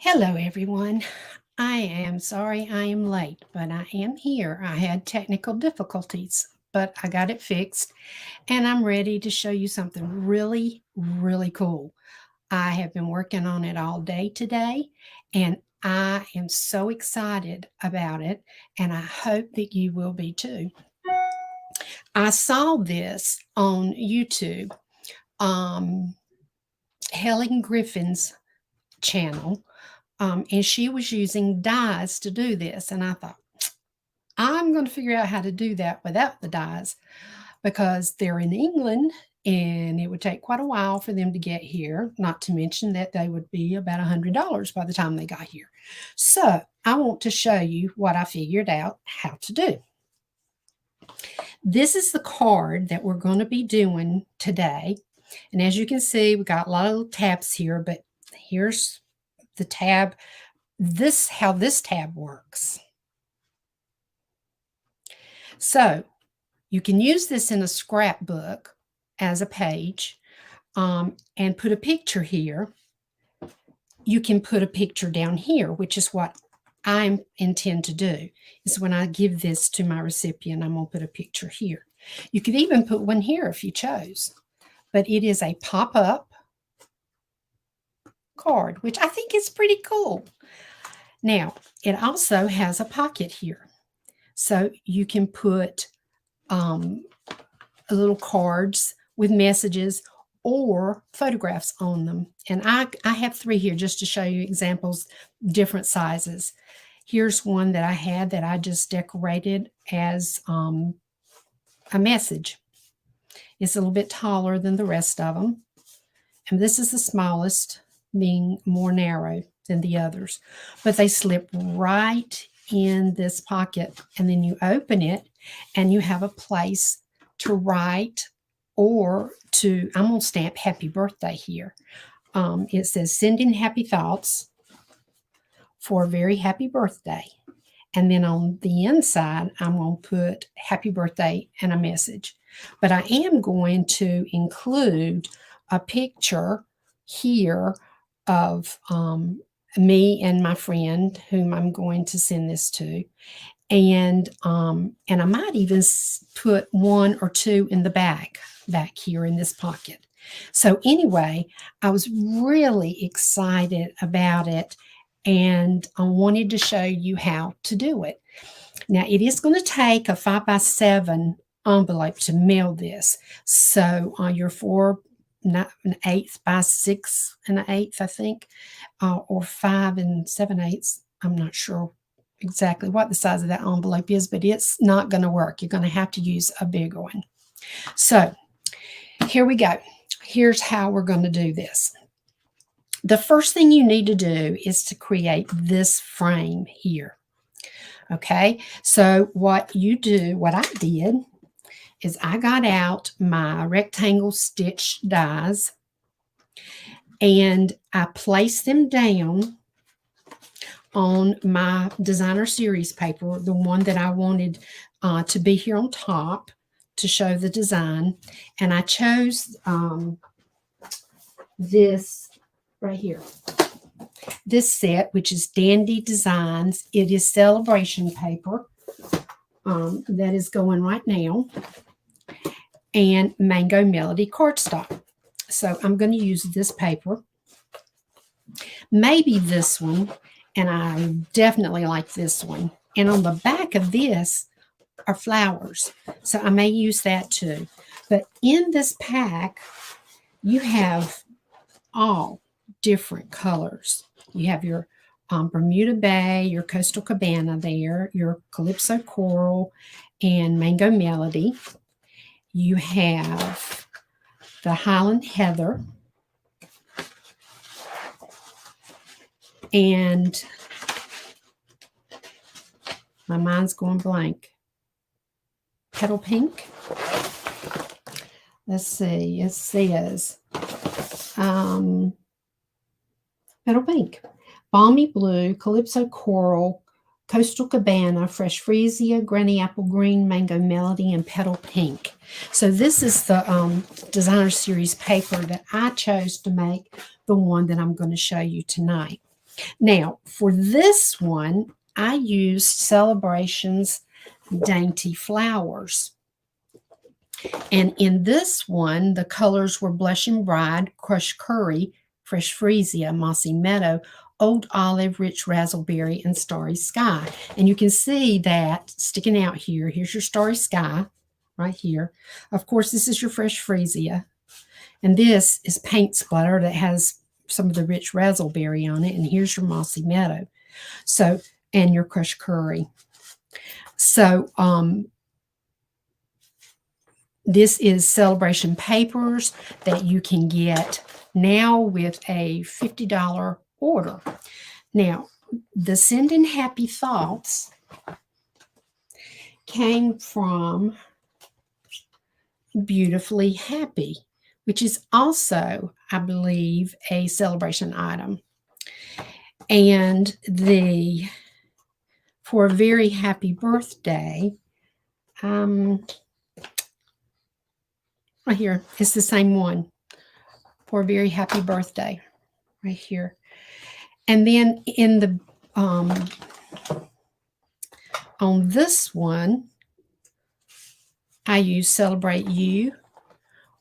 Hello, everyone. I am sorry I am late, but I am here. I had technical difficulties, but I got it fixed and I'm ready to show you something really, really cool. I have been working on it all day today and I am so excited about it, and I hope that you will be too. I saw this on YouTube, um, Helen Griffin's channel, and she was using dyes to do this. And I thought, I'm going to figure out how to do that without the dyes because they're in England and it would take quite a while for them to get here, not to mention that they would be about $100 by the time they got here. So I want to show you what I figured out how to do. This is the card that we're going to be doing today. And as you can see, we got a lot of little tabs here, but here's the tab. How this tab works. So you can use this in a scrapbook as a page, and put a picture here. You can put a picture down here, which is what I intend to do, is when I give this to my recipient, I'm going to put a picture here. You could even put one here if you chose, but it is a pop-up card, which I think is pretty cool. Now, it also has a pocket here. So you can put little cards with messages or photographs on them. And I have 3 here just to show you examples, different sizes. Here's one that I had that I just decorated as a message. It's a little bit taller than the rest of them. And this is the smallest, being more narrow than the others. But they slip right in this pocket, and then you open it and you have a place to write, or I'm going to stamp happy birthday here. It says sending happy thoughts for a very happy birthday. And then on the inside, I'm going to put happy birthday and a message. But I am going to include a picture here of me and my friend whom I'm going to send this to. And I might even put 1 or 2 in the back here in this pocket. So anyway, I was really excited about it, and I wanted to show you how to do it. Now, it is going to take a 5x7 envelope to mail this. So your 4 1/8 by 6 1/8, I think, or 5 7/8. I'm not sure exactly what the size of that envelope is, but it's not going to work. You're going to have to use a bigger one. So here we go. Here's how we're going to do this. The first thing you need to do is to create this frame here. Okay, so what I did is I got out my rectangle stitch dies and I placed them down on my designer series paper, the one that I wanted to be here on top to show the design. And I chose this right here, this set, which is Dainty Designs. It is celebration paper that is going right now, and Mango Melody cardstock. So I'm going to use this paper, maybe this one, and I definitely like this one. And on the back of this are flowers, so I may use that too. But in this pack, you have all different colors. You have your Bermuda Bay, your Coastal Cabana there, your Calypso Coral, and Mango Melody. You have the Highland Heather, and my mind's going blank. Petal Pink. Let's see, it says Petal Pink, Balmy Blue, Calypso Coral, Coastal Cabana, Fresh Freesia, Granny Apple Green, Mango Melody, and Petal Pink. So this is the designer series paper that I chose to make the one that I'm going to show you tonight. Now, for this one, I used Celebration's Dainty Flowers. And in this one, the colors were Blushing Bride, Crushed Curry, Fresh Freesia, Mossy Meadow, Old Olive, Rich Razzleberry, and Starry Sky. And you can see that sticking out here. Here's your Starry Sky right here. Of course, this is your Fresh Freesia. And this is Paint Splatter that has some of the Rich Razzleberry on it. And here's your Mossy Meadow. So, and your Crushed Curry. So, this is Celebration Papers that you can get now with a $50 order. Now, the Sending Happy Thoughts came from Beautifully Happy, which is also, I believe, a celebration item. And for a very happy birthday, right here, it's the same one. For a very happy birthday, right here. And then in the on this one, I use Celebrate You,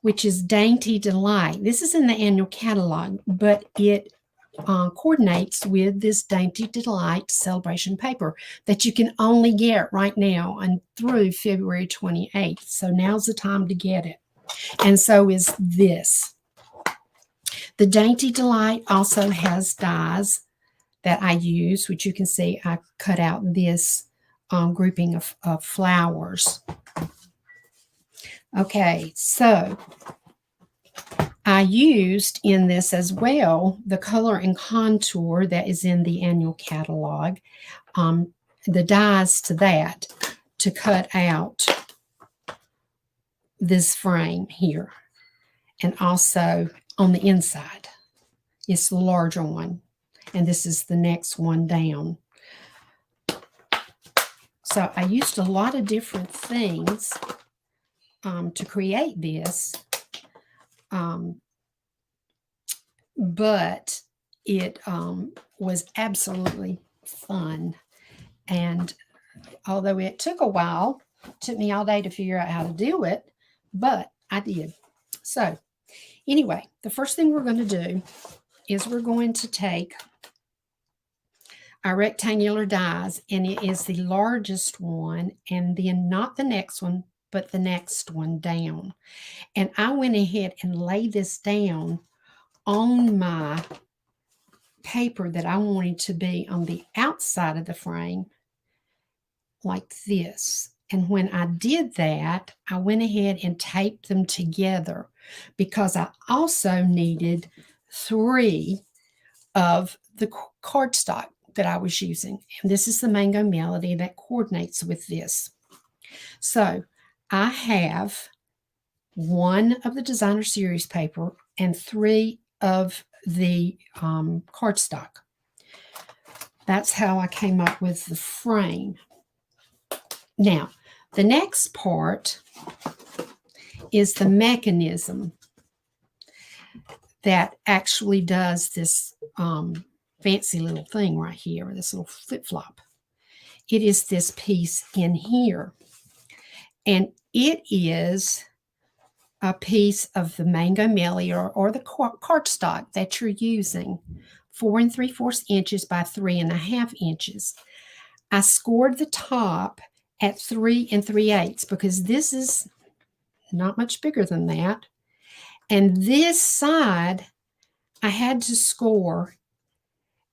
which is Dainty Delight. This is in the annual catalog, but it coordinates with this Dainty Delight celebration paper that you can only get right now and through February 28th. So now's the time to get it. And so is this. The Dainty Delight also has dies that I use, which you can see I cut out this grouping of flowers. Okay, so I used in this as well the color and contour that is in the annual catalog, the dies to that to cut out this frame here. And also on the inside, it's the larger one. And this is the next one down. So I used a lot of different things to create this. But it was absolutely fun. And although it took a while, it took me all day to figure out how to do it, but I did. So anyway, the first thing we're going to do is we're going to take our rectangular dies, and it is the largest one, and then not the next one, but the next one down. And I went ahead and laid this down on my paper that I wanted to be on the outside of the frame like this. And when I did that, I went ahead and taped them together because I also needed 3 of the cardstock that I was using. And this is the Mango Melody that coordinates with this. So I have 1 of the Designer Series paper and 3 of the cardstock. That's how I came up with the frame. Now, the next part is the mechanism that actually does this fancy little thing right here, this little flip-flop. It is this piece in here. And it is a piece of the Mango Melody or the cardstock that you're using, 4 3/4 inches by 3 1/2 inches. I scored the top at 3 3/8 because this is not much bigger than that. And this side, I had to score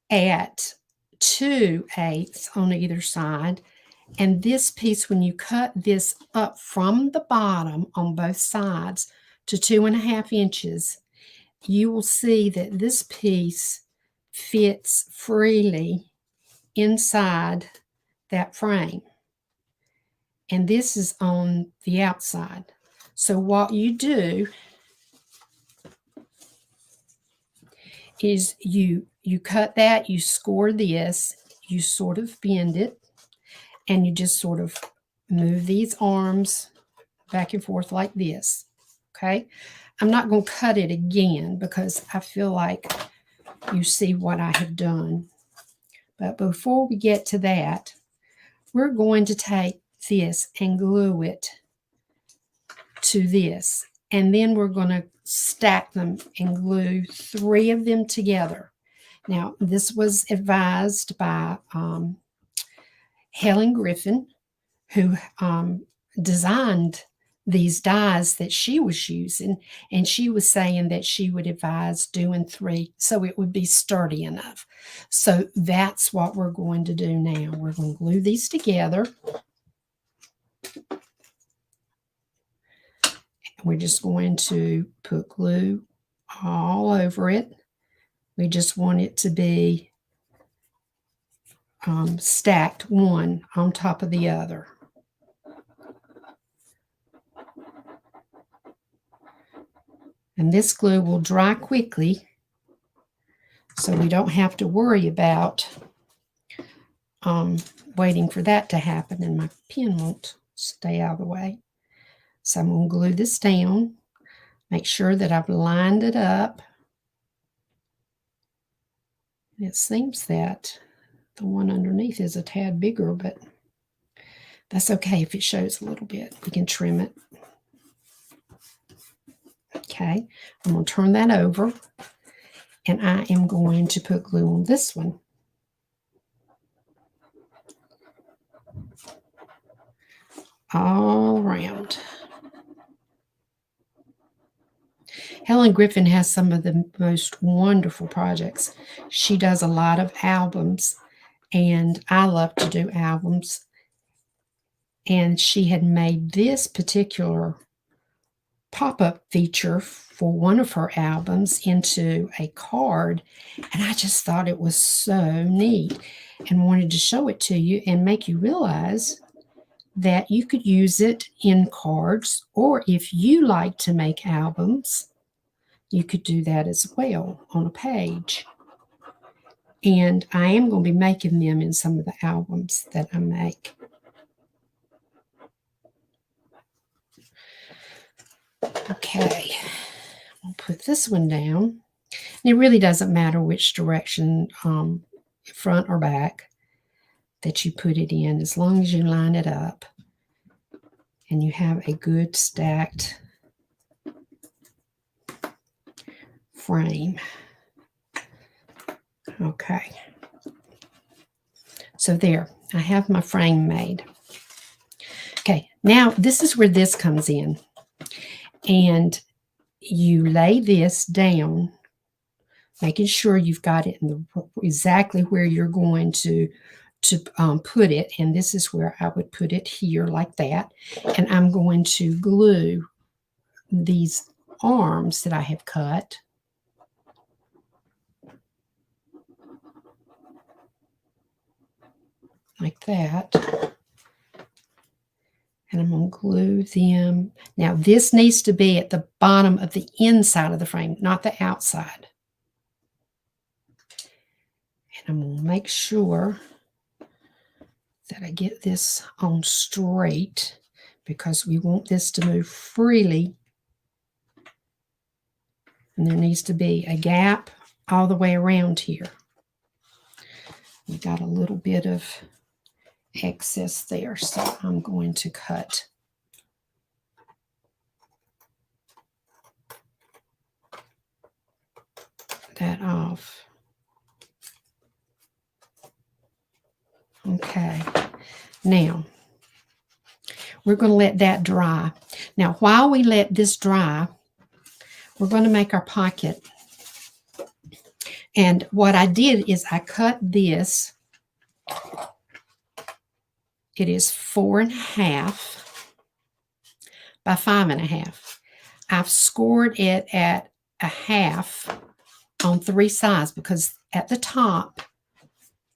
at 2/8 on either side. And this piece, when you cut this up from the bottom on both sides to 2 1/2 inches, you will see that this piece fits freely inside that frame. And this is on the outside. So what you do is you cut that, you score this, you sort of bend it, and you just sort of move these arms back and forth like this, okay? I'm not going to cut it again because I feel like you see what I have done. But before we get to that, we're going to take this and glue it to this. And then we're going to stack them and glue 3 of them together. Now, this was advised by Helen Griffin, who designed these dies that she was using, and she was saying that she would advise doing 3 so it would be sturdy enough. So that's what we're going to do now. We're going to glue these together. We're just going to put glue all over it. We just want it to be stacked one on top of the other. And this glue will dry quickly, so we don't have to worry about waiting for that to happen, and my pen won't stay out of the way. So I'm going to glue this down, make sure that I've lined it up. It seems that the one underneath is a tad bigger, but that's okay if it shows a little bit. We can trim it. Okay, I'm going to turn that over, and I am going to put glue on this one. All around. Helen Griffin has some of the most wonderful projects. She does a lot of albums, and I love to do albums. And she had made this particular pop-up feature for one of her albums into a card, and I just thought it was so neat and wanted to show it to you and make you realize that you could use it in cards, or if you like to make albums, you could do that as well on a page. And I am going to be making them in some of the albums that I make. Okay, I'll put this one down. And it really doesn't matter which direction, front or back, that you put it in, as long as you line it up and you have a good stacked frame. Okay, so there, I have my frame made. Okay, now this is where this comes in, and you lay this down, making sure you've got it in exactly where you're going to put it, and this is where I would put it here like that, and I'm going to glue these arms that I have cut like that, and I'm going to glue them. Now this needs to be at the bottom of the inside of the frame, not the outside, and I'm going to make sure that I get this on straight, because we want this to move freely, and there needs to be a gap all the way around here. We got a little bit of excess there, so I'm going to cut that off. Okay, now we're going to let that dry. Now, while we let this dry, we're going to make our pocket. And what I did is I cut this. It is 4.5 by 5.5. I've scored it at 1/2 on 3 sides, because at the top,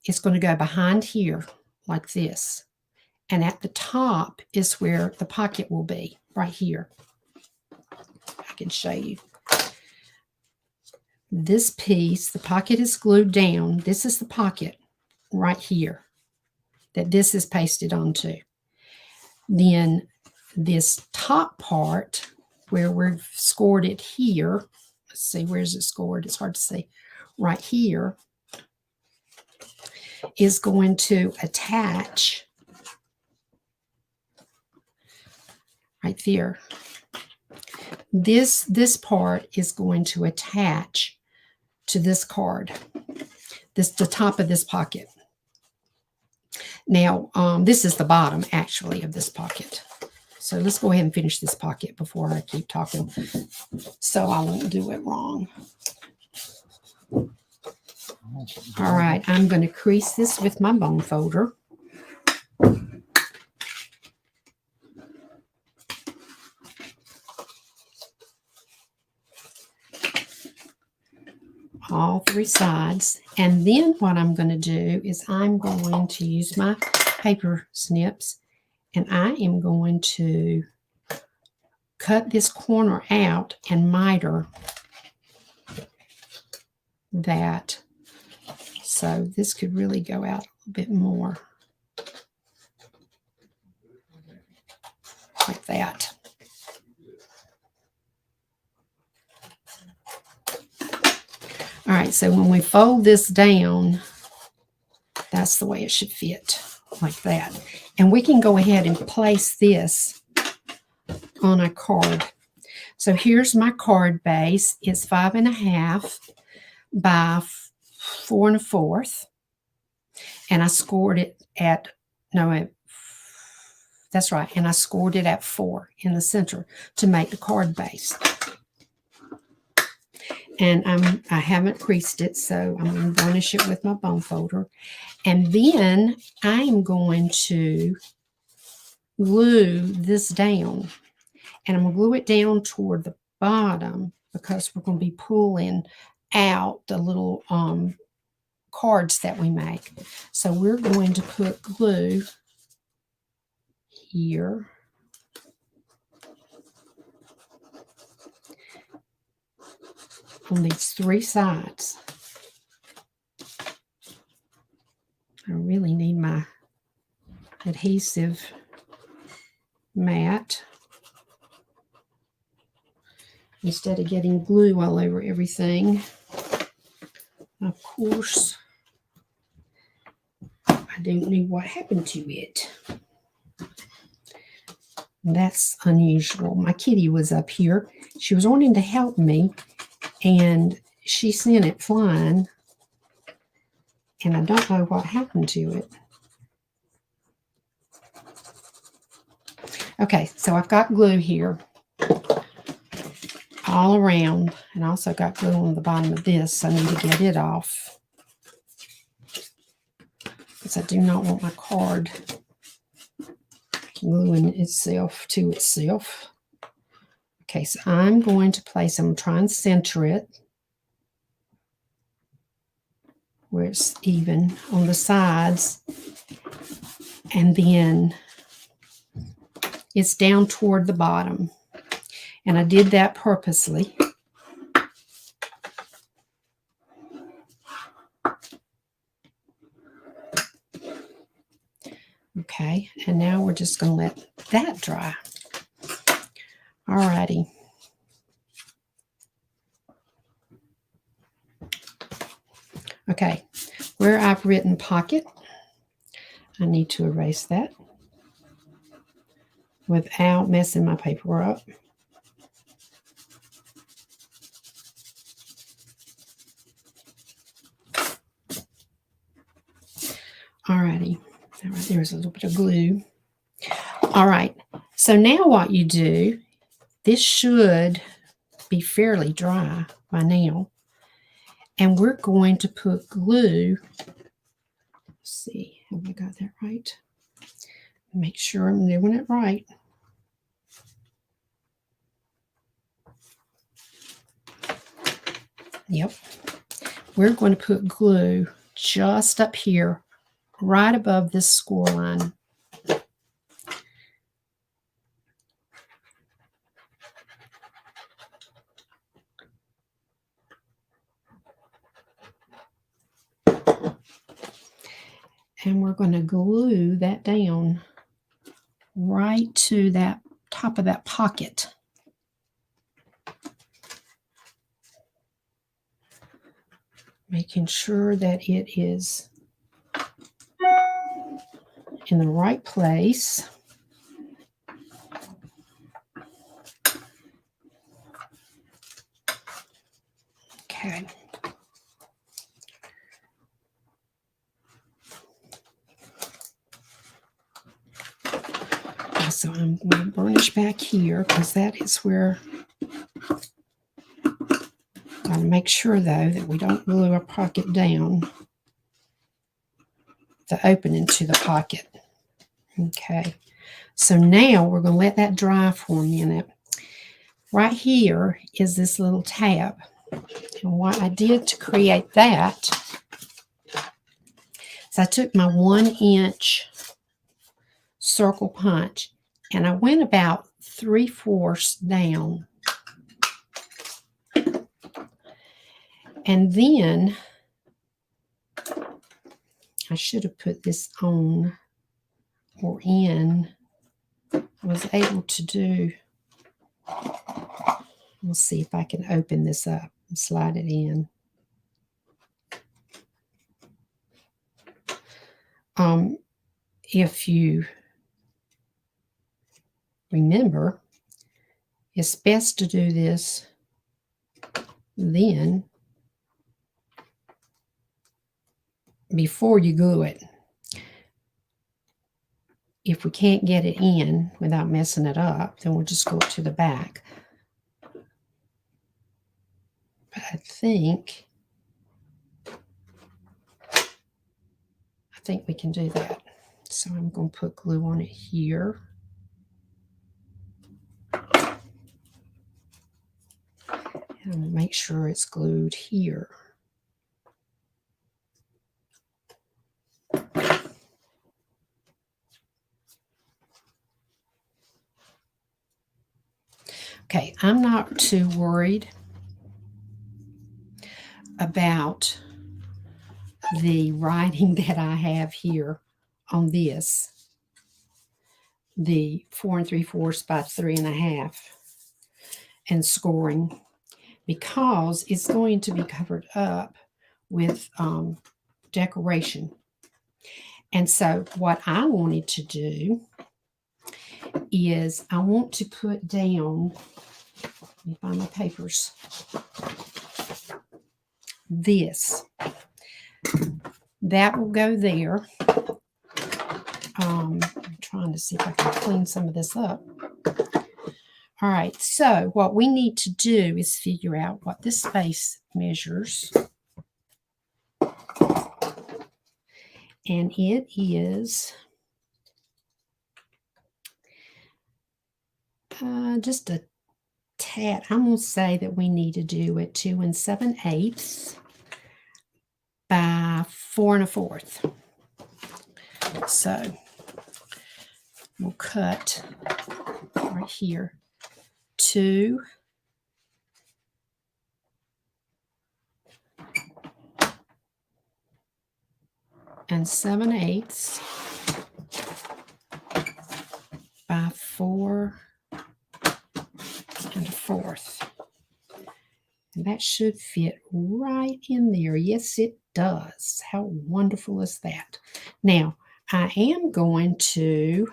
it's going to go behind here like this. And at the top is where the pocket will be, right here. I can show you. This piece, the pocket is glued down. This is the pocket right here that this is pasted onto. Then this top part where we've scored it here, let's see, where's it scored? It's hard to see. Right here. is going to attach right there. This part is going to attach to this card, the top of this pocket. Now, this is the bottom, actually, of this pocket. So let's go ahead and finish this pocket before I keep talking, so I won't do it wrong. All right, I'm going to crease this with my bone folder. All three sides. And then what I'm going to do is I'm going to use my paper snips, and I am going to cut this corner out and miter that. So this could really go out a little bit more. Like that. All right, so when we fold this down, that's the way it should fit, like that. And we can go ahead and place this on a card. So here's my card base. It's 5.5 by 4 1/4. And I scored it at, no, that's right. And I scored it at 4 in the center to make the card base. And I haven't creased it, so I'm going to burnish it with my bone folder. And then I'm going to glue this down. And I'm going to glue it down toward the bottom because we're going to be pulling out the little cards that we make. So we're going to put glue here. On these three sides. I really need my adhesive mat instead of getting glue all over everything. Of course, I don't know what happened to it. That's unusual. My kitty was up here. She was wanting to help me, and she sent it flying, and I don't know what happened to it. Okay, so I've got glue here all around, and I also got glue on the bottom of this, so I need to get it off because I do not want my card gluing itself to itself. Okay, so I'm going to place, I'm going to try and center it where it's even on the sides, and then it's down toward the bottom. And I did that purposely. Okay, and now we're just going to let that dry. All righty. Okay, where I've written pocket, I need to erase that without messing my paper up. Alrighty, right there's a little bit of glue. All right, so now what you do, this should be fairly dry by now, and we're going to put glue. Let's see, have I got that right? Make sure I'm doing it right. Yep, we're going to put glue just up here, right above this score line. And we're going to glue that down right to that top of that pocket. Making sure that it is in the right place. Okay. So I'm going to burnish back here because that is where I want to make sure, though, that we don't glue our pocket down the opening to the pocket. Okay. So now we're going to let that dry for a minute. Right here is this little tab. And what I did to create that is I took my 1-inch circle punch and I went about 3/4 down. And then I should have put this on or in. I was able to do, we'll see if I can open this up and slide it in. If you remember, it's best to do this then before you glue it. If we can't get it in without messing it up, then we'll just go to the back. But I think we can do that. So I'm going to put glue on it here. And make sure it's glued here. Okay, I'm not too worried about the writing that I have here on this, the 4 3/4 by 3.5, and scoring, because it's going to be covered up with decoration. And so what I wanted to do is I want to put down, let me find my papers, this. That will go there. I'm trying to see if I can clean some of this up. All right, so what we need to do is figure out what this space measures. And it is just a tad. I'm going to say that we need to do it 2 7/8 by 4 1/4. So we'll cut right here 2 7/8 by 4 1/4. And that should fit right in there. Yes, it does. How wonderful is that? Now, I am going to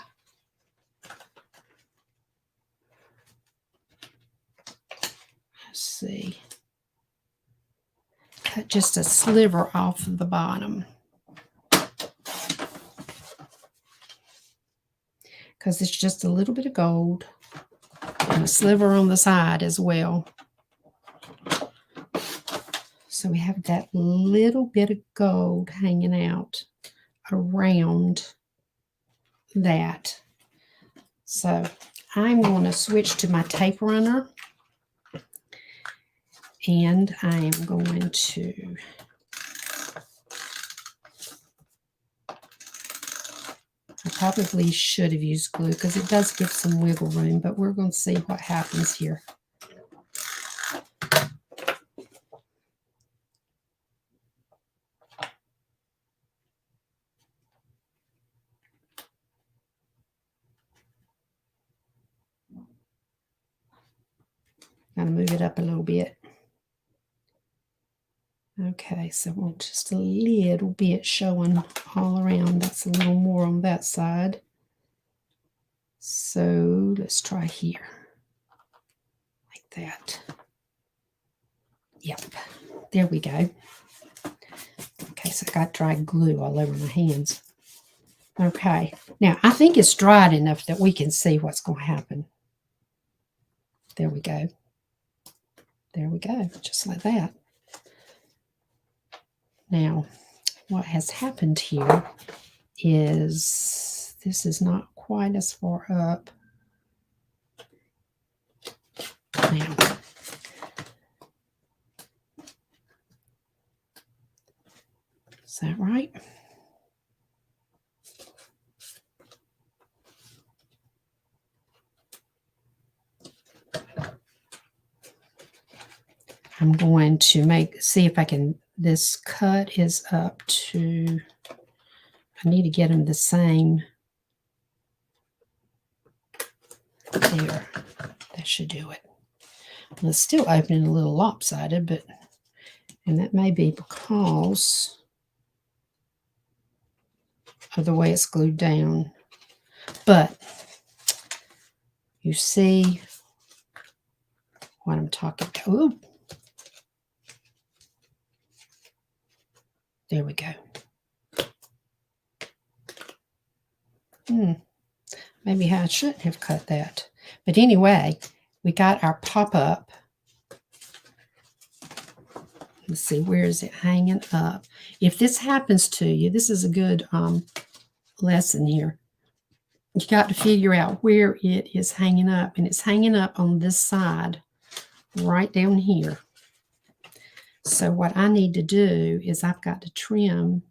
see, cut just a sliver off of the bottom, because it's just a little bit of gold and a sliver on the side as well. So we have that little bit of gold hanging out around that. So I'm going to switch to my tape runner, and I am going to I probably should have used glue because it does give some wiggle room, but we're going to see what happens here. Gotta move it up a little bit. Okay, so we'll just a little bit showing all around. That's a little more on that side. So let's try here. Like that. Yep, there we go. Okay, so I got dry glue all over my hands. Okay, now I think it's dried enough that we can see what's going to happen. There we go. There we go, just like that. Now, what has happened here is this is not quite as far up. Now, is that right? I'm going to see if I can, this cut is up to, I need to get them the same. There, that should do it. Well, it's still opening a little lopsided, but, and that may be because of the way it's glued down. But you see what I'm talking about. Ooh. There we go. Maybe I shouldn't have cut that. But anyway, we got our pop-up. Let's see, where is it hanging up? If this happens to you, this is a good lesson here. You got to figure out where it is hanging up. And it's hanging up on this side, right down here. So what I need to do is I've got to trim,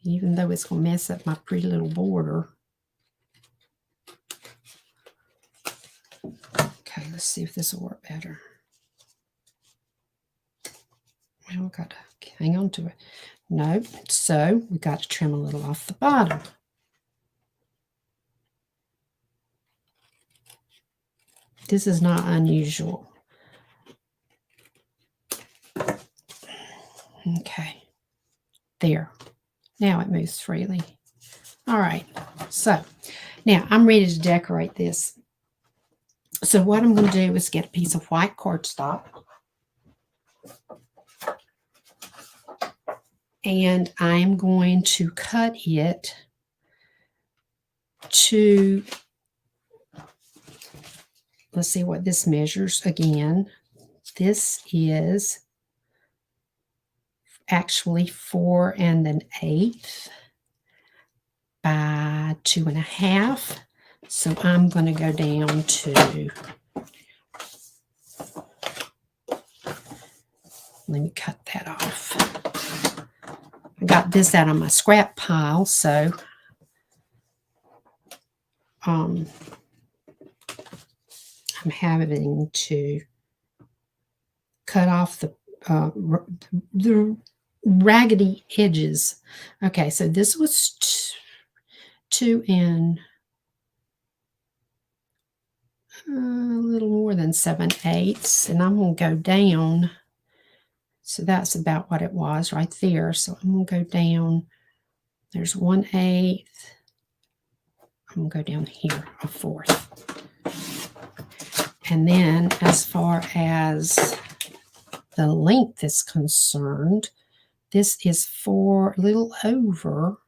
even though it's going to mess up my pretty little border. Okay, let's see if this will work better. Well, I've got to hang on to it. No, so we got to trim a little off the bottom. This is not unusual. Okay, there. Now it moves freely. All right, so now I'm ready to decorate this. So what I'm going to do is get a piece of white cardstock. And I'm going to cut it to, let's see what this measures again. This is actually 4 1/8 by 2 1/2. So I'm going to go down to, let me cut that off. I got this out of my scrap pile, so I'm having to cut off the raggedy edges. Okay, so this was 2 a little more than 7/8, and I'm going to go down. So that's about what it was right there. So I'm going to go down. There's 1/8. I'm going to go down here, 1/4. And then as far as the length is concerned, this is a little over.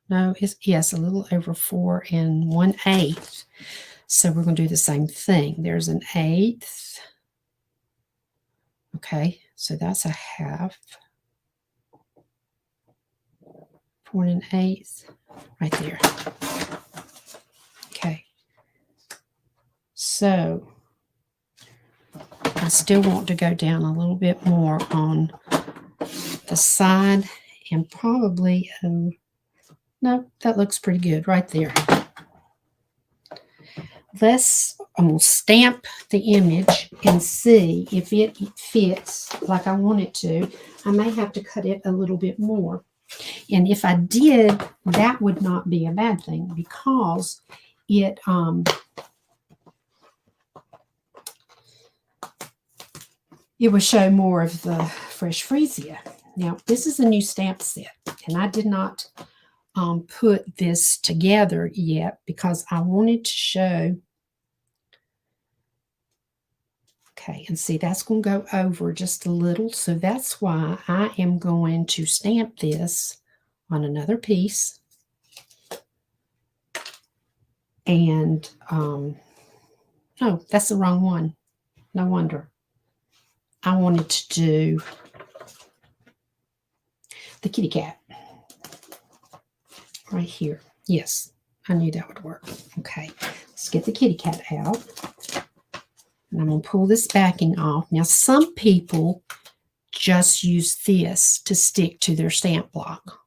No, yes, a little over 4 1/8. So we're going to do the same thing. There's 1/8. Okay, so that's 1/2. 4 1/8 right there. Okay. So I still want to go down a little bit more on the side and probably, no, that looks pretty good right there. I'm going to stamp the image and see if it fits like I want it to. I may have to cut it a little bit more. And if I did, that would not be a bad thing because it it will show more of the Fresh Freesia. Now, this is a new stamp set, and I did not put this together yet because I wanted to show. Okay, and see, that's going to go over just a little, so that's why I am going to stamp this on another piece. And, no, that's the wrong one. No wonder. I wanted to do the kitty cat right here. Yes, I knew that would work. Okay, let's get the kitty cat out. And I'm going to pull this backing off. Now, some people just use this to stick to their stamp block.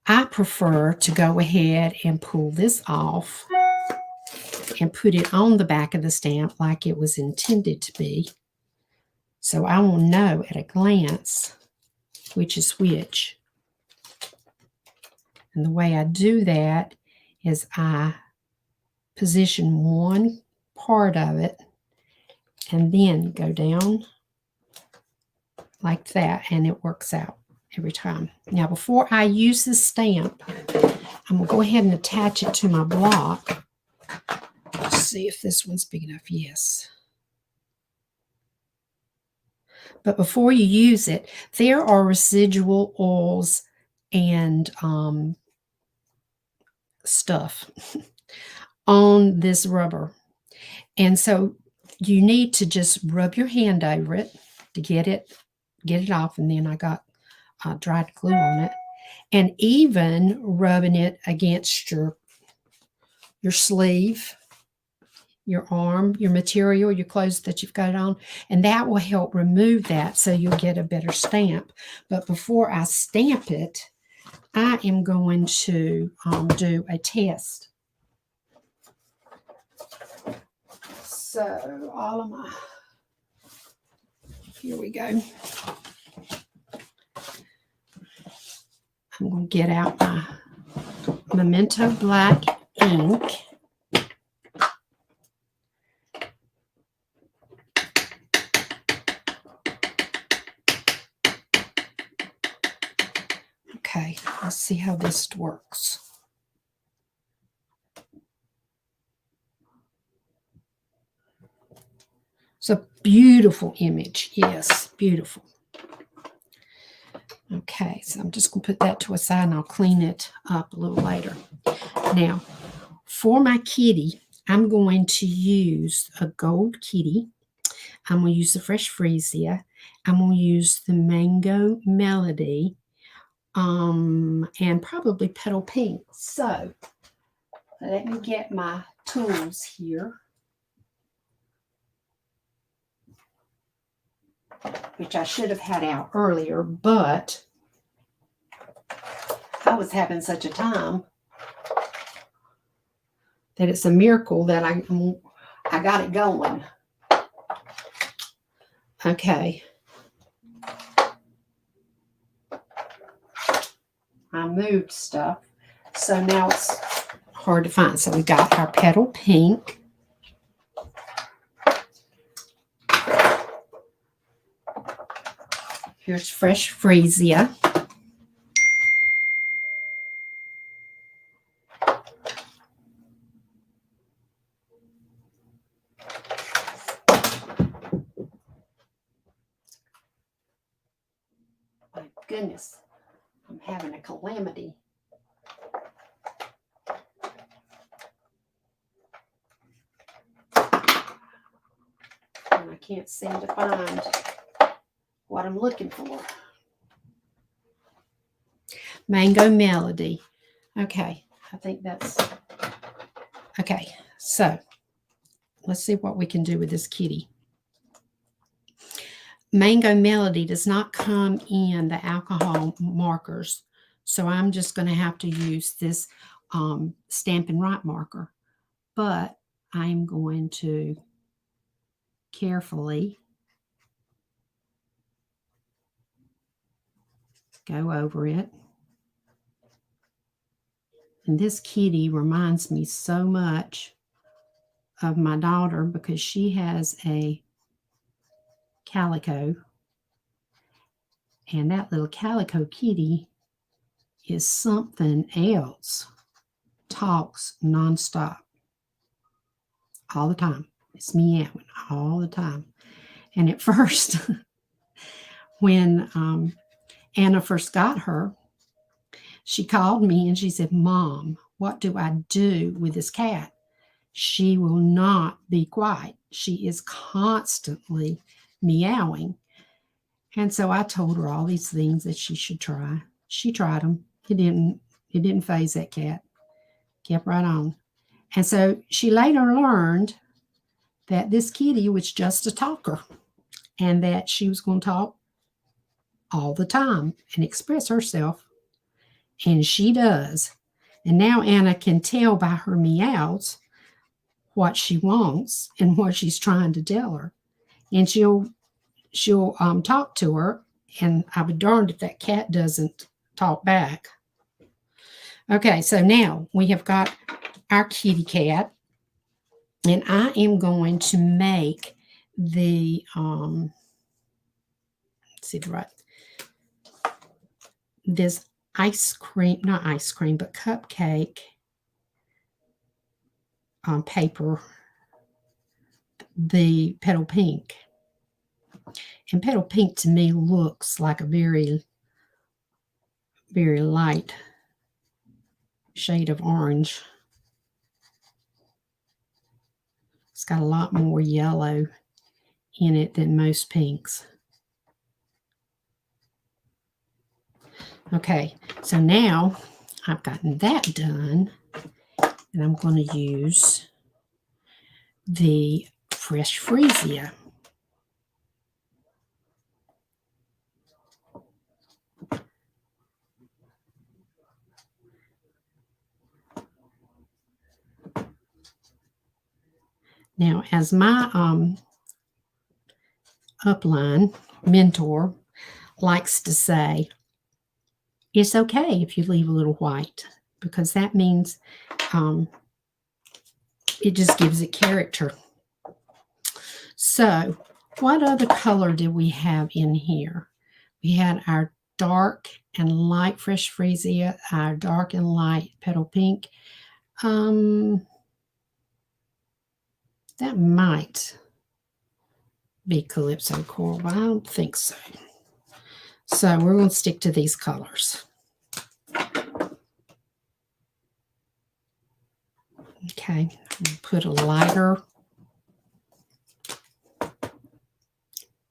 I prefer to go ahead and pull this off and put it on the back of the stamp like it was intended to be. So I will know at a glance which is which. And the way I do that is I position one part of it and then go down like that, and it works out every time. Now, before I use this stamp, I'm going to go ahead and attach it to my block. Let's see if this one's big enough. Yes. But before you use it, there are residual oils and stuff on this rubber. And so you need to just rub your hand over it to get it off. And then I got dried glue on it. And even rubbing it against your sleeve, your arm, your material, your clothes that you've got on, and that will help remove that so you'll get a better stamp. But before I stamp it, I am going to do a test. So all of my, here we go. I'm going to get out my Memento Black ink. Okay, let's see how this works. It's a beautiful image. Yes, beautiful. Okay, so I'm just going to put that to a side and I'll clean it up a little later. Now, for my kitty, I'm going to use a gold kitty. I'm going to use the Fresh Freesia. I'm going to use the Mango Melody. And probably Petal Pink. So let me get my tools here, which I should have had out earlier, but I was having such a time that it's a miracle that I got it going. Okay. I moved stuff, so now it's hard to find. So we got our Petal Pink. Here's Fresh Freesia. My goodness, I'm having a calamity. And I can't seem to find what I'm looking for. Mango Melody. Okay, I think that's okay. So let's see what we can do with this kitty. Mango Melody does not come in the alcohol markers, so I'm just going to have to use this Stampin' Write marker. But I'm going to carefully go over it. And this kitty reminds me so much of my daughter because she has a calico. And that little calico kitty is something else. Talks nonstop. All the time. It's meowing all the time. And at first, when Anna first got her, she called me and she said, "Mom, what do I do with this cat? She will not be quiet. She is constantly meowing." And so I told her all these things that she should try. She tried them. It didn't faze that cat. Kept right on. And so she later learned that this kitty was just a talker and that she was going to talk all the time and express herself. And she does. And now Anna can tell by her meows what she wants and what she's trying to tell her. And she'll talk to her, and I'll be darned if that cat doesn't talk back. Okay, so now we have got our kitty cat, and I am going to make the this ice cream, not ice cream, but cupcake paper, the petal pink. And petal pink to me looks like a very, very light shade of orange. It's got a lot more yellow in it than most pinks. Okay, so now I've gotten that done, and I'm going to use the fresh freesia. Now, as my upline mentor likes to say, it's okay if you leave a little white, because that means it just gives it character. So, what other color did we have in here? We had our dark and light fresh freesia, our dark and light petal pink. That might be Calypso Coral, but I don't think so. So we're going to stick to these colors. Okay, put a lighter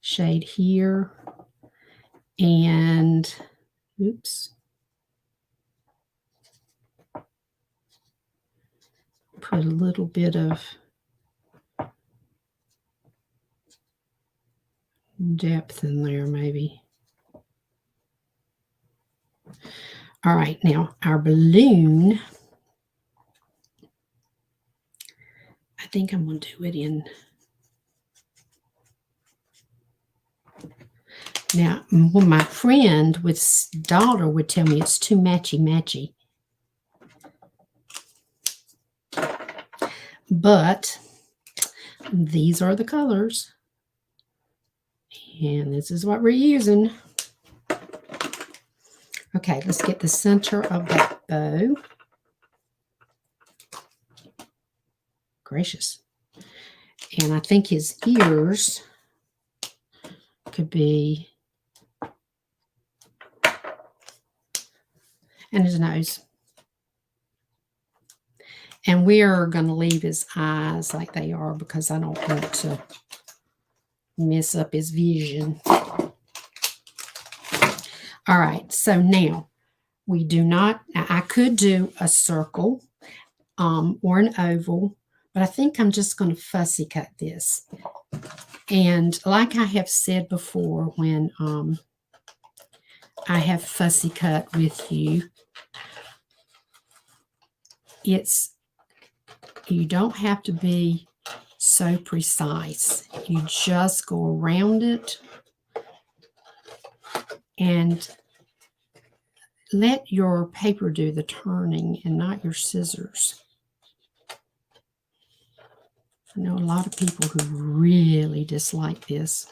shade here, and oops, put a little bit of depth in there maybe. All right, now our balloon, I think I'm going to do it in. Now, well, my friend with daughter would tell me it's too matchy-matchy. But these are the colors. And this is what we're using. Okay, let's get the center of that bow. Gracious. And I think his ears could be, and his nose. And we are going to leave his eyes like they are because I don't want to mess up his vision. All right, so now we do not, I could do a circle or an oval, but I think I'm just going to fussy cut this. And like I have said before, when I have fussy cut with you, you don't have to be so precise. You just go around it and let your paper do the turning and not your scissors. I know a lot of people who really dislike this.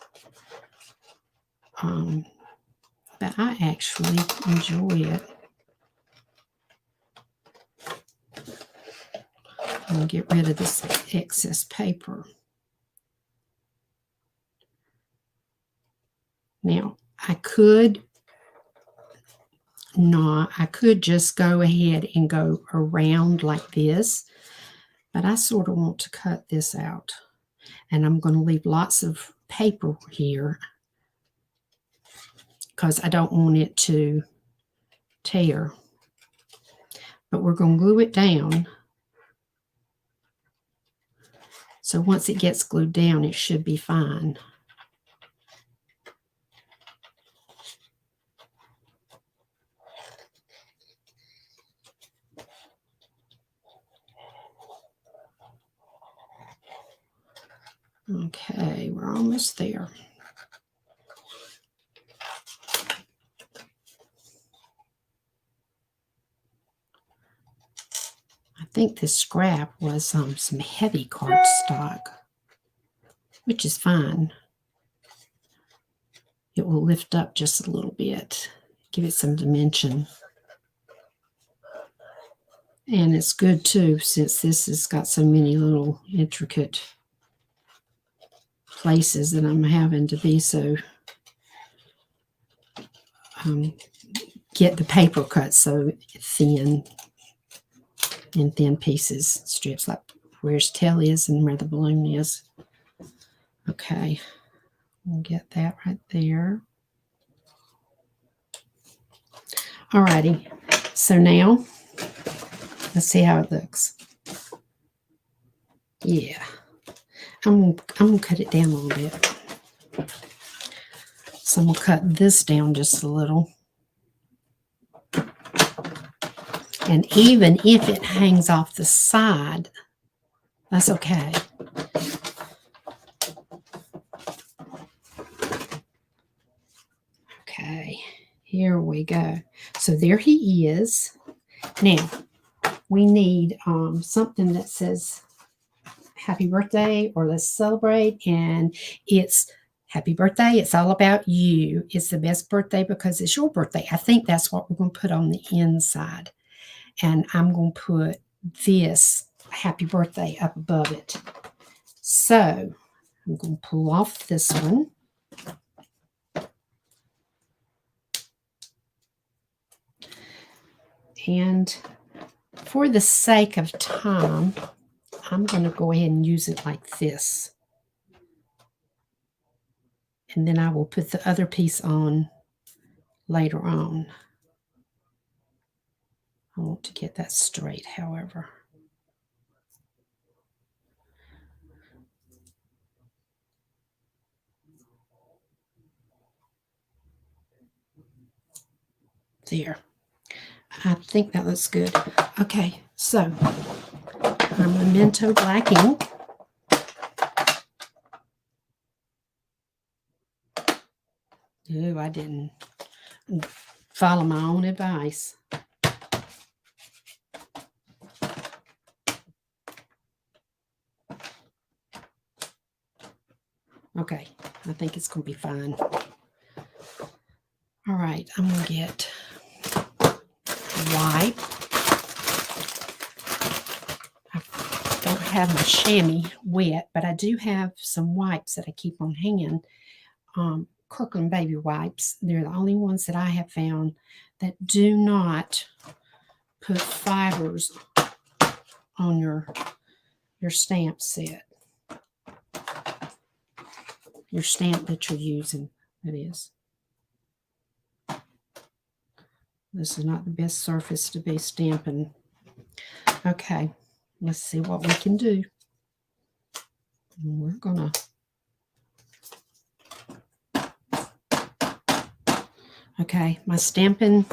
But I actually enjoy it. I'm going to get rid of this excess paper. Now, I could just go ahead and go around like this, but I sort of want to cut this out. And I'm going to leave lots of paper here because I don't want it to tear. But we're going to glue it down. So once it gets glued down, it should be fine. Okay, we're almost there. I think this scrap was some heavy cardstock, which is fine. It will lift up just a little bit, give it some dimension. And it's good too, since this has got so many little intricate places that I'm having to be so get the paper cut so thin, in thin pieces, strips, like where his tail is and where the balloon is. Okay, we'll get that right there. Alrighty, so now let's see how it looks. Yeah, I'm gonna cut it down a little bit. So I'm gonna cut this down just a little. And even if it hangs off the side, that's okay. Okay, here we go. So there he is. Now, we need something that says happy birthday or let's celebrate. And it's happy birthday. It's all about you. It's the best birthday because it's your birthday. I think that's what we're going to put on the inside. And I'm going to put this happy birthday up above it. So I'm going to pull off this one. And for the sake of time, I'm going to go ahead and use it like this. And then I will put the other piece on later on. I want to get that straight, however. There. I think that looks good. Okay, so our Memento black ink. Oh, I didn't follow my own advice. Okay, I think it's going to be fine. All right, I'm going to get white. I don't have my chamois wet, but I do have some wipes that I keep on hand. Kirkland baby wipes. They're the only ones that I have found that do not put fibers on your stamp set. Your stamp that you're using, that is. This is not the best surface to be stamping. Okay, let's see what we can do. We're gonna okay, my stamping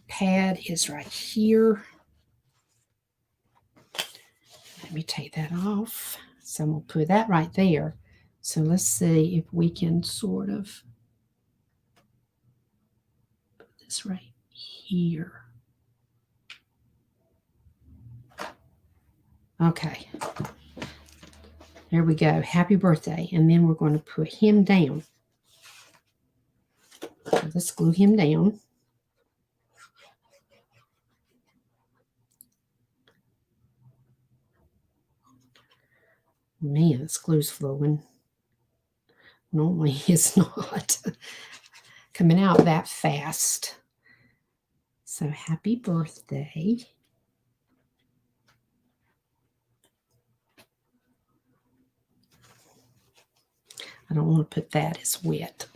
pad is right here. Let me take that off. So I'm going to put that right there. So let's see if we can sort of put this right here. Okay. There we go. Happy birthday. And then we're going to put him down. So let's glue him down. Man, this glue's flowing. Normally it's not coming out that fast. So happy birthday. I don't want to put that as wet.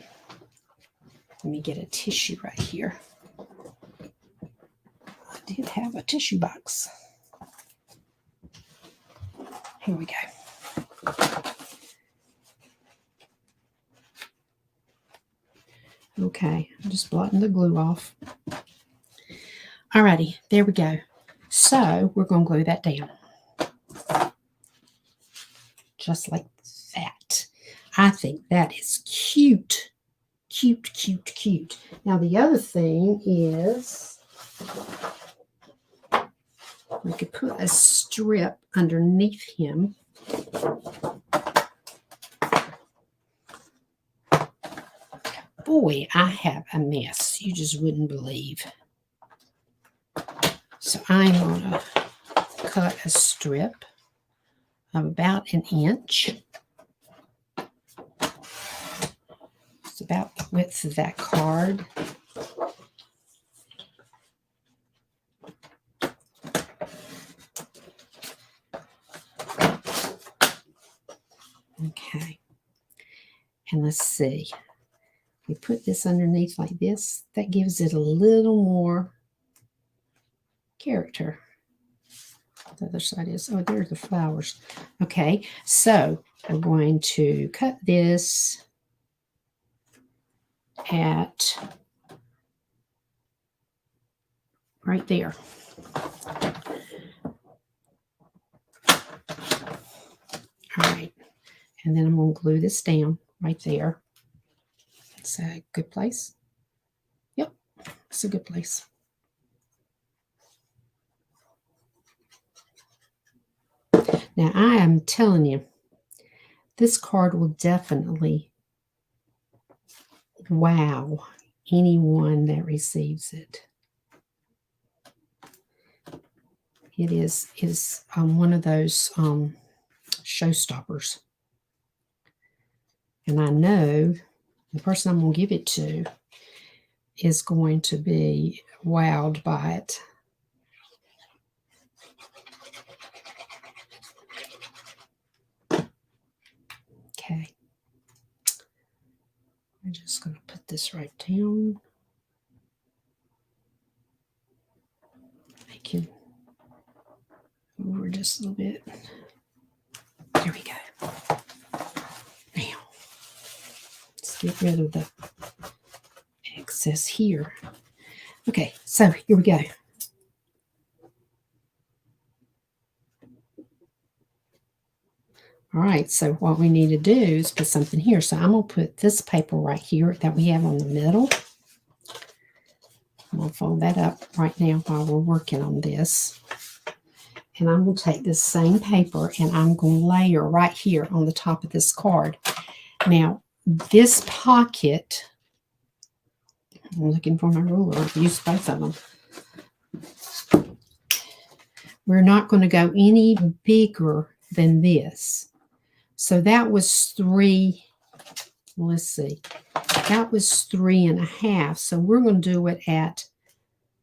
Let me get a tissue right here. I did have a tissue box. Here we go. Okay, I'm just blotting the glue off. Alrighty, there we go. So we're going to glue that down. Just like that. I think that is cute. Cute, cute, cute. Now the other thing is we could put a strip underneath him. Boy, I have a mess. You just wouldn't believe. So I'm going to cut a strip of about an inch. It's about the width of that card. Okay. And let's see. We put this underneath like this. That gives it a little more character. The other side is, oh, there's the flowers. Okay, so I'm going to cut this at right there. All right, and then I'm going to glue this down right there. It's a good place. Yep, it's a good place. Now, I am telling you, this card will definitely wow anyone that receives it. It is one of those showstoppers. And I know the person I'm going to give it to is going to be wowed by it. Okay. I'm just going to put this right down. Make it over just a little bit. There we go. Now, let's get rid of the excess here. Okay, so here we go. All right, so what we need to do is put something here. So I'm going to put this paper right here that we have on the middle. I'm going to fold that up right now while we're working on this. And I'm going to take this same paper and I'm going to layer right here on the top of this card. Now, this pocket, I'm looking for my ruler. I've used both of them. We're not going to go any bigger than this. So that was 3, let's see, that was 3 1/2. So we're going to do it at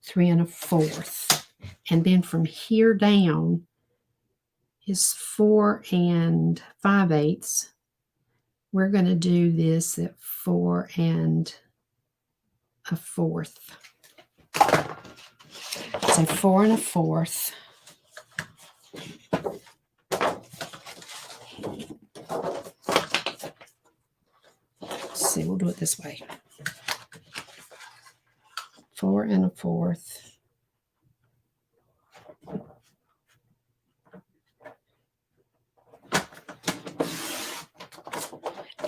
3 1/4. And then from here down is 4 5/8. We're going to do this at 4 1/4. So 4 1/4. See, we'll do it this way. 4 1/4.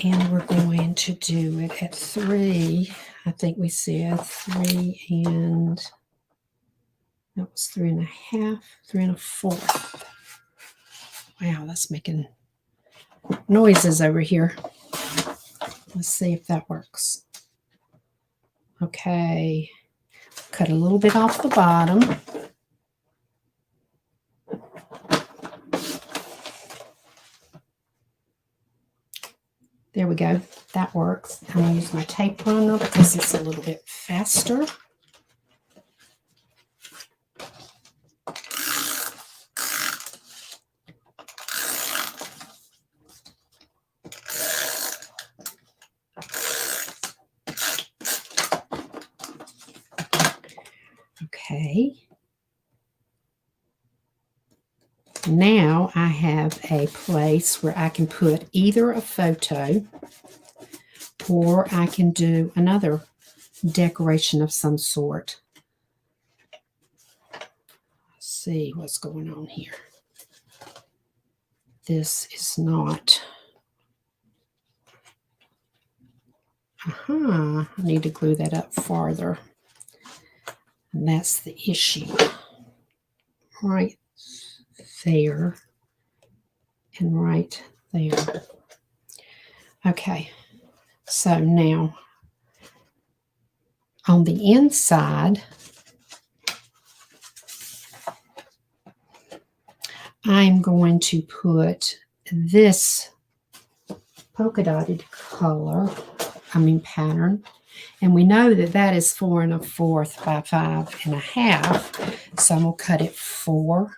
And we're going to do it at 3. I think we said 3 and that was 3 1/2, 3 1/4. Wow, that's making noises over here. Let's see if that works. Okay, cut a little bit off the bottom. There we go. That works. I'm going to use my tape runner because it's a little bit faster. Okay. Now I have a place where I can put either a photo or I can do another decoration of some sort. Let's see what's going on here. This is not. I need to glue that up farther. And that's the issue. Right there and right there. Okay, so now on the inside, I'm going to put this polka dotted pattern. And we know that that is 4 1/4 by 5 1/2. So I'm going to cut it 4.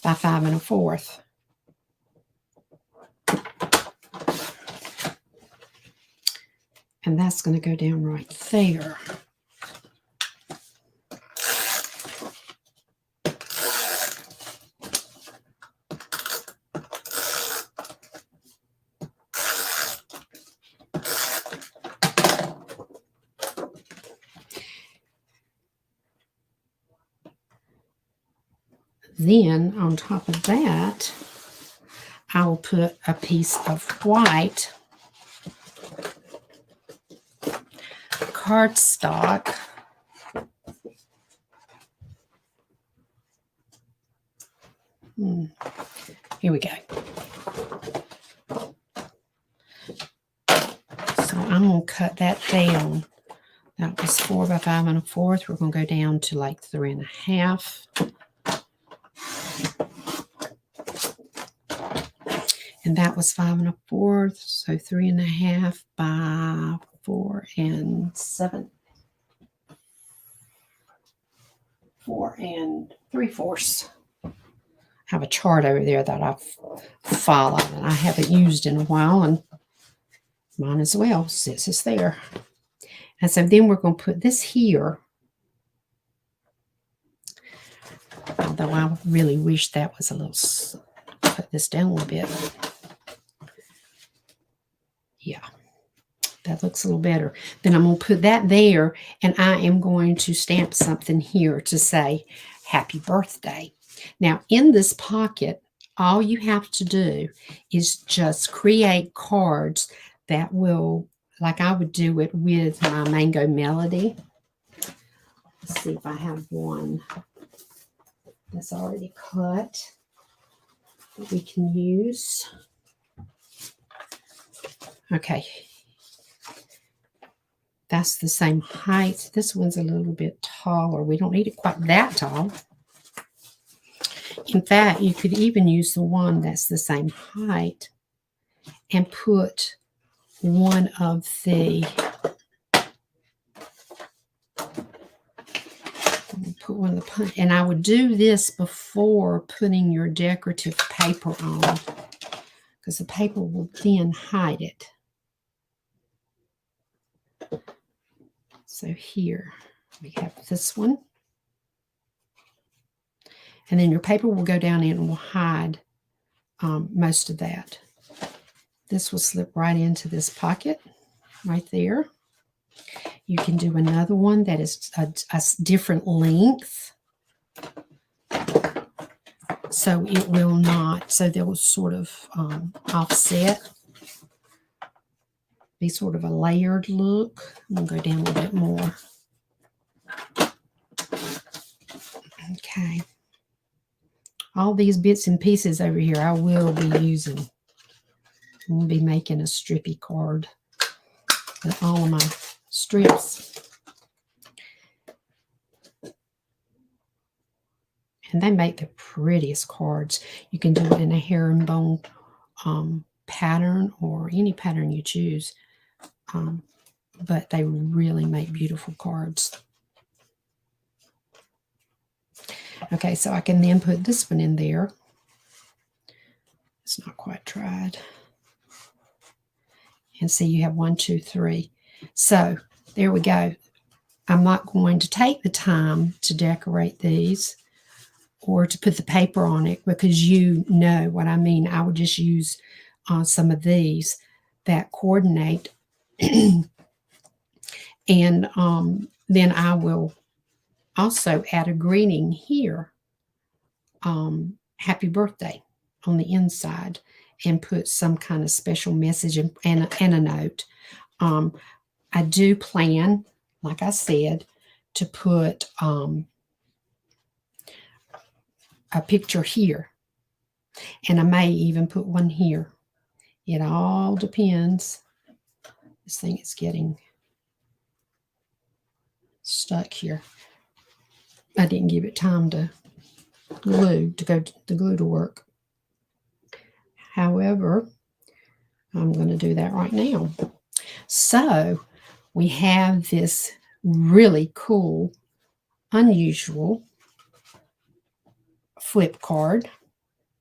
By 5 1/4. And that's going to go down right there. Then on top of that, I will put a piece of white cardstock. Here we go. So I'm going to cut that down. That was 4 by 5 1/4. We're going to go down to like 3 1/2. And that was 5 1/4, so 3 1/2 by 4 7. 4 3/4. I have a chart over there that I've followed and I haven't used in a while, and might as well since it's there. And so then we're going to put this here. Although I really wish that was a little, put this down a little bit. Yeah, that looks a little better. Then I'm going to put that there, and I am going to stamp something here to say happy birthday. Now, in this pocket, all you have to do is just create cards that will, like I would do it with my Mango Melody. Let's see if I have one that's already cut that we can use. Okay. That's the same height. This one's a little bit taller. We don't need it quite that tall. In fact, you could even use the one that's the same height and put one of the, and I would do this before putting your decorative paper on, because the paper will then hide it. So here we have this one. And then your paper will go down in and will hide most of that. This will slip right into this pocket right there. You can do another one that is a different length. So it will not, so they will sort of offset. Be sort of a layered look. I'm going to go down a little bit more. all these bits and pieces over here I will be using. I'm going to be making a strippy card with all of my strips. And they make the prettiest cards. You can do it in a herringbone pattern or any pattern you choose. But they really make beautiful cards. Okay, so I can then put this one in there. It's not quite dried. And see, you have 1, 2, 3. So there we go. I'm not going to take the time to decorate these or to put the paper on it, because you know what I mean. I would just use some of these that coordinate. And then I will also add a greeting here, happy birthday, on the inside, and put some kind of special message and a note. I do plan, like I said, to put a picture here, and I may even put one here. It all depends. This thing is getting stuck here. I didn't give it time to glue to work. However, I'm going to do that right now. So we have this really cool, unusual flip card.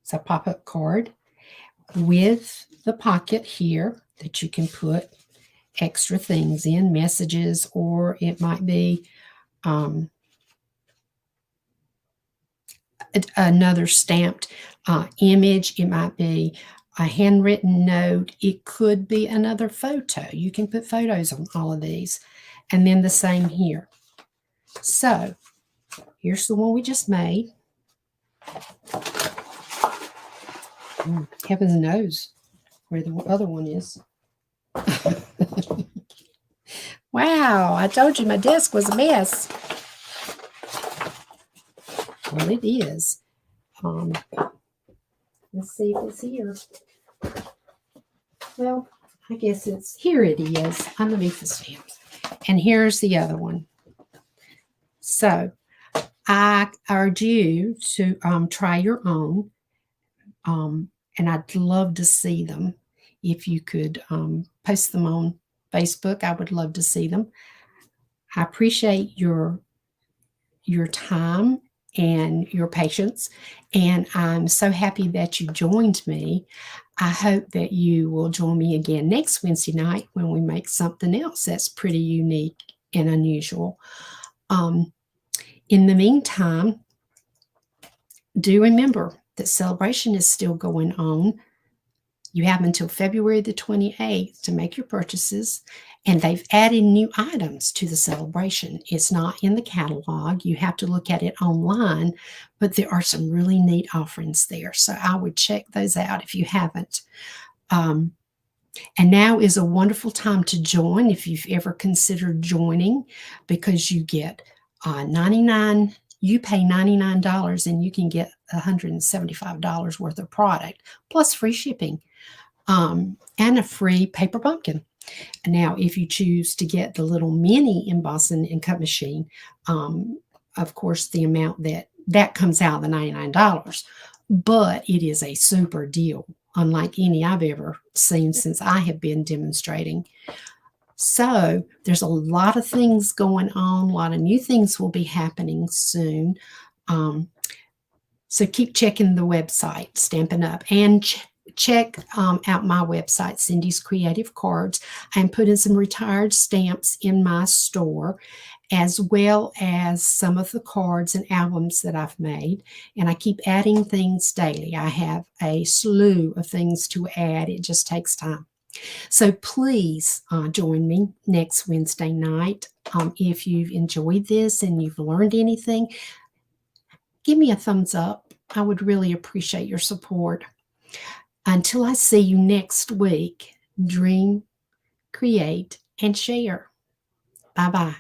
It's a pop-up card with the pocket here that you can put extra things in, messages, or it might be another stamped image. It might be a handwritten note. It could be another photo. You can put photos on all of these. And then the same here. So here's the one we just made. Heavens knows where the other one is. Wow, I told you my desk was a mess. Well, it is. Let's see if it's here. Well, I guess it's here. It is underneath the stamps. And here's the other one. So I urge you to try your own. And I'd love to see them. If you could post them on Facebook, I would love to see them. I appreciate your time and your patience, and I'm so happy that you joined me. I hope that you will join me again next Wednesday night when we make something else that's pretty unique and unusual. In the meantime, do remember that celebration is still going on. You have until February the 28th to make your purchases, and they've added new items to the celebration. It's not in the catalog. You have to look at it online, but there are some really neat offerings there. So I would check those out if you haven't. And now is a wonderful time to join if you've ever considered joining, because you get you pay $99 and you can get $175 worth of product plus free shipping. And a free paper pumpkin. Now, if you choose to get the little mini embossing and cut machine, of course, the amount that comes out of the $99, but it is a super deal, unlike any I've ever seen since I have been demonstrating. So there's a lot of things going on. A lot of new things will be happening soon. So keep checking the website, Stampin' Up, and check out my website, Cindy's Creative Cards. I'm putting some retired stamps in my store, as well as some of the cards and albums that I've made. And I keep adding things daily. I have a slew of things to add. It just takes time. So please join me next Wednesday night. If you've enjoyed this and you've learned anything, give me a thumbs up. I would really appreciate your support. Until I see you next week, dream, create, and share. Bye-bye.